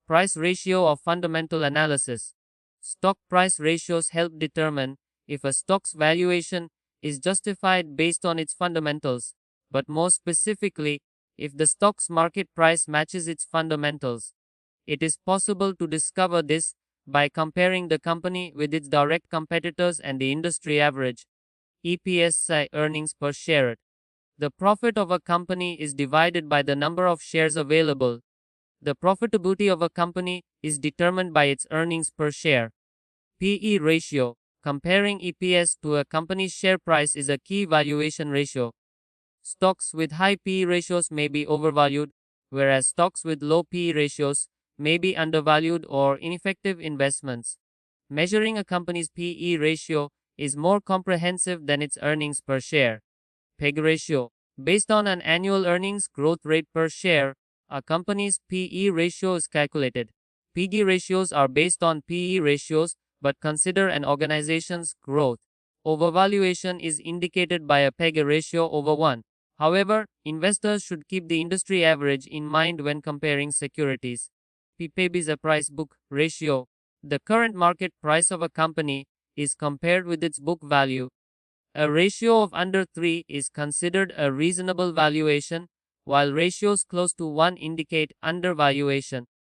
Price ratio of fundamental analysis. Stock price ratios help determine if a stock's valuation is justified based on its fundamentals, but more specifically, if the stock's market price matches its fundamentals. It is possible to discover this by comparing the company with its direct competitors and the industry average. EPS earnings per share. The profit of a company is divided by the number of shares available. The profitability of a company is determined by its earnings per share. PE ratio. Comparing EPS to a company's share price is a key valuation ratio. Stocks with high PE ratios may be overvalued, whereas stocks with low PE ratios may be undervalued or ineffective investments. Measuring a company's PE ratio is more comprehensive than its earnings per share. PEG ratio. Based on an annual earnings growth rate per share, a company's PE ratio is calculated. PG ratios are based on PE ratios but consider an organization's growth. Overvaluation is indicated by a PEG ratio over 1. However, investors should keep the industry average in mind when comparing securities. P/B is a price-book ratio. The current market price of a company is compared with its book value. A ratio of under 3 is considered a reasonable valuation, while ratios close to 1 indicate undervaluation.